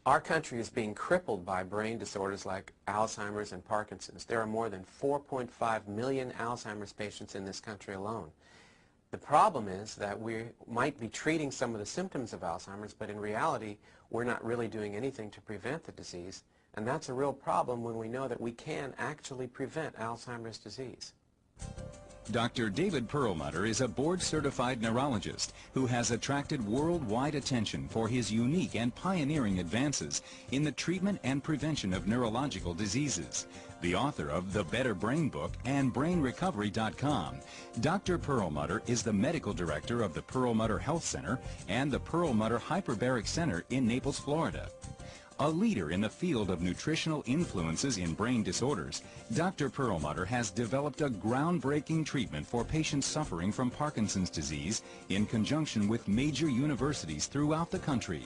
Our country is being crippled by brain disorders like Alzheimer's and Parkinson's. There are more than 4.5 million Alzheimer's patients in this country alone. The problem is that we might be treating some of the symptoms of Alzheimer's, but in reality, we're not really doing anything to prevent the disease. And that's a real problem when we know that we can actually prevent Alzheimer's disease. Dr. David Perlmutter is a board-certified neurologist who has attracted worldwide attention for his unique and pioneering advances in the treatment and prevention of neurological diseases. The author of The Better Brain Book and BrainRecovery.com, Dr. Perlmutter is the medical director of the Perlmutter Health Center and the Perlmutter Hyperbaric Center in Naples, Florida. A leader in the field of nutritional influences in brain disorders, Dr. Perlmutter has developed a groundbreaking treatment for patients suffering from Parkinson's disease in conjunction with major universities throughout the country.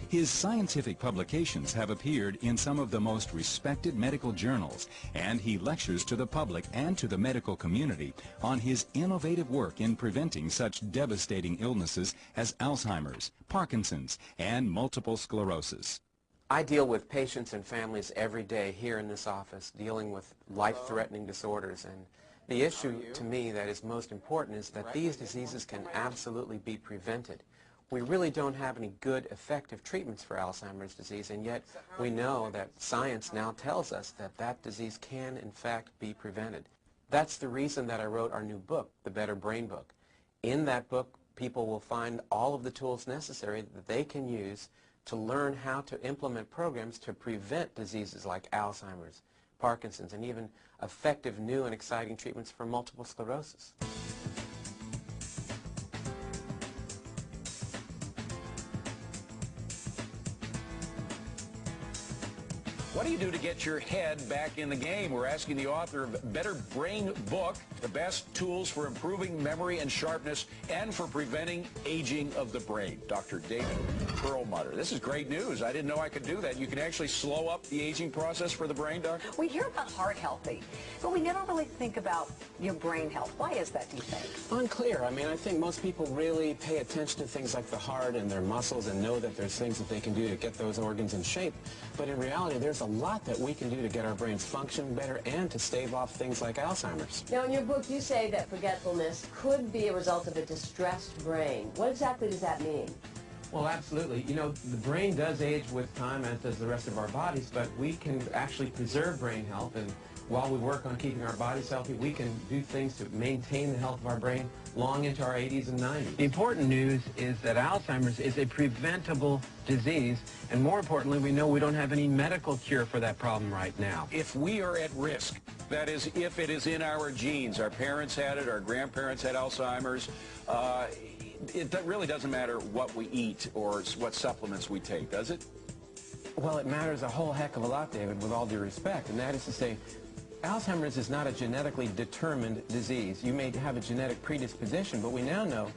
His scientific publications have appeared in some of the most respected medical journals, and he lectures to the public and to the medical community on his innovative work in preventing such devastating illnesses as Alzheimer's, Parkinson's, and multiple sclerosis. I deal with patients and families every day here in this office dealing with life-threatening disorders, and the issue to me that is most important is that these diseases can absolutely be prevented. We really don't have any good, effective treatments for Alzheimer's disease, and yet we know that science now tells us that that disease can, in fact, be prevented. That's the reason that I wrote our new book, The Better Brain Book. In that book, people will find all of the tools necessary that they can use to learn how to implement programs to prevent diseases like Alzheimer's, Parkinson's, and even effective new and exciting treatments for multiple sclerosis. What do you do to get your head back in the game? We're asking the author of Better Brain Book, the best tools for improving memory and sharpness and for preventing aging of the brain, Dr. David Perlmutter. This is great news. I didn't know I could do that. You can actually slow up the aging process for the brain, Doctor? We hear about heart healthy, but we never really think about your brain health. Why is that, do you think? Unclear. I mean, I think most people really pay attention to things like the heart and their muscles and know that there's things that they can do to get those organs in shape. But in reality, there's a lot that we can do to get our brains functioning better and to stave off things like Alzheimer's. Now, in your book, you say that forgetfulness could be a result of a distressed brain. What exactly does that mean? Well, absolutely. You know, the brain does age with time, as does the rest of our bodies, but we can actually preserve brain health, and while we work on keeping our bodies healthy, we can do things to maintain the health of our brain long into our 80s and 90s. The important news is that Alzheimer's is a preventable disease, and more importantly, we know we don't have any medical cure for that problem right now. If we are at risk, that is, if it is in our genes, our parents had it, our grandparents had Alzheimer's, it really doesn't matter what we eat or what supplements we take, does it? Well, it matters a whole heck of a lot, David, with all due respect, and that is to say, Alzheimer's is not a genetically determined disease. You may have a genetic predisposition, but we now know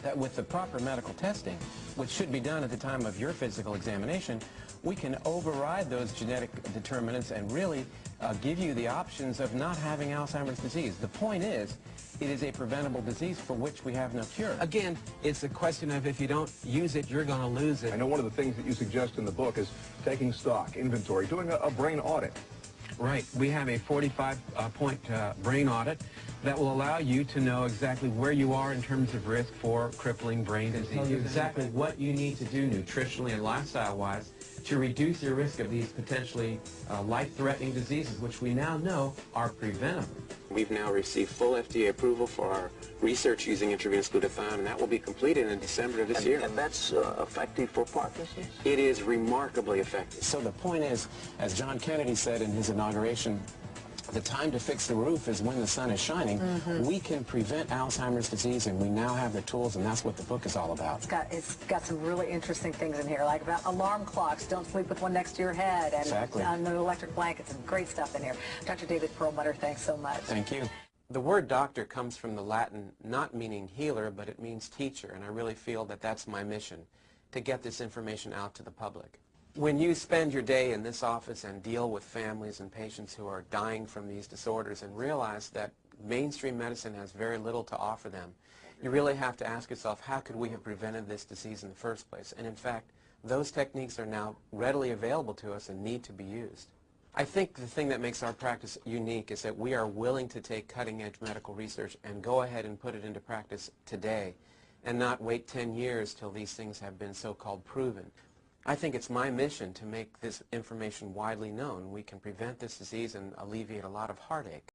that with the proper medical testing, which should be done at the time of your physical examination, we can override those genetic determinants and really give you the options of not having Alzheimer's disease. The point is, it is a preventable disease for which we have no cure. Again, it's a question of if you don't use it, you're going to lose it. I know one of the things that you suggest in the book is taking stock, inventory, doing a brain audit. Right. We have a 45-point brain audit that will allow you to know exactly where you are in terms of risk for crippling brain disease. Tell you exactly what you need to do nutritionally and lifestyle-wise to reduce your risk of these potentially life-threatening diseases, which we now know are preventable. We've now received full FDA approval for our research using intravenous glutathione, and that will be completed in December of this year. And that's effective for Parkinson's? It is remarkably effective. So the point is, as John Kennedy said in his inauguration, the time to fix the roof is when the sun is shining. We can prevent Alzheimer's disease, and we now have the tools, and that's what the book is all about. It's got some really interesting things in here, like about alarm clocks, don't sleep with one next to your head, and exactly. The electric blankets, and great stuff in here. Dr. David Perlmutter, thanks so much. Thank you. The word doctor comes from the Latin not meaning healer, but it means teacher, and I really feel that that's my mission, to get this information out to the public. When you spend your day in this office and deal with families and patients who are dying from these disorders and realize that mainstream medicine has very little to offer them, you really have to ask yourself, how could we have prevented this disease in the first place? And in fact, those techniques are now readily available to us and need to be used. I think the thing that makes our practice unique is that we are willing to take cutting-edge medical research and go ahead and put it into practice today and not wait 10 years till these things have been so-called proven. I think it's my mission to make this information widely known. We can prevent this disease and alleviate a lot of heartache.